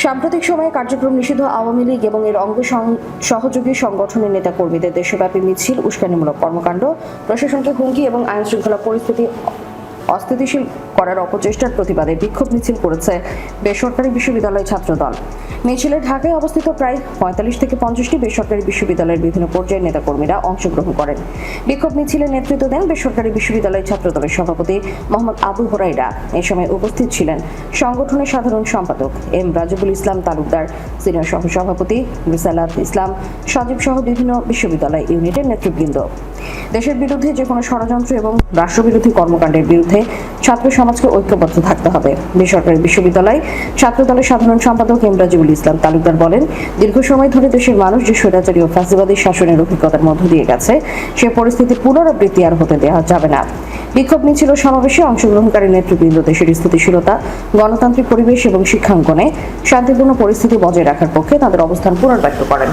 সাম্প্রতিক সময়ে কার্যক্রম নিষিদ্ধ আওয়ামী লীগ এবং এর অঙ্গ সহযোগী সংগঠনের নেতা কর্মীদের দেশব্যাপী মিছিল, উস্কানিমূলক কর্মকাণ্ড, প্রশাসনকে হুমকি এবং আইন শৃঙ্খলা পরিস্থিতি অস্থিতিশীল করার অপচেষ্টার প্রতিবাদে বিক্ষোভ মিছিল করেছে বেসরকারি বিশ্ববিদ্যালয় ছাত্রদল। মিছিলে ঢাকায় অবস্থিত প্রায় 45 থেকে 50টি বেসরকারি বিশ্ববিদ্যালয়ের বিভিন্ন পর্যায়ের নেতাকর্মীরা অংশগ্রহণ করেন। বিক্ষোভ মিছিলে নেতৃত্ব দেন বেসরকারি বিশ্ববিদ্যালয় ছাত্রদলের সভাপতি মোহাম্মদ আবু হুরাইরা। এ সময় উপস্থিত ছিলেন সংগঠনের সাধারণ সম্পাদক এম রাজিবুল ইসলাম তালুকদার, সিনিয়র সহসভাপতি রিসালাত ইসলাম, সজীব সহ বিভিন্ন বিশ্ববিদ্যালয় ইউনিটের নেতৃবৃন্দ। দেশের বিরুদ্ধে যে কোনো ষড়যন্ত্র এবং রাষ্ট্রবিরোধী কর্মকাণ্ডের বিরুদ্ধে ছাত্র সমাজকে ঐক্যবদ্ধ থাকতে হবে। বেসরকারি বিশ্ববিদ্যালয় ছাত্রদলের সাধারণ সম্পাদক এম রাজিবুল ইসলাম তালুকদার বলেন, দীর্ঘ সময় ধরে দেশের মানুষ যে স্বৈরাচারী ও ফ্যাসিবাদী শাসনের অভিজ্ঞতার মধ্য দিয়ে গেছে, সে পরিস্থিতির পুনরাবৃত্তি আর হতে দেওয়া যাবে না। বিক্ষোভ মিছিল ও সমাবেশে অংশগ্রহণকারী নেতৃবৃন্দ দেশের স্থিতিশীলতা, গণতান্ত্রিক পরিবেশ এবং শিক্ষাঙ্গনে শান্তিপূর্ণ পরিস্থিতি বজায় রাখার পক্ষে তাদের অবস্থান পুনর্ব্যক্ত করেন।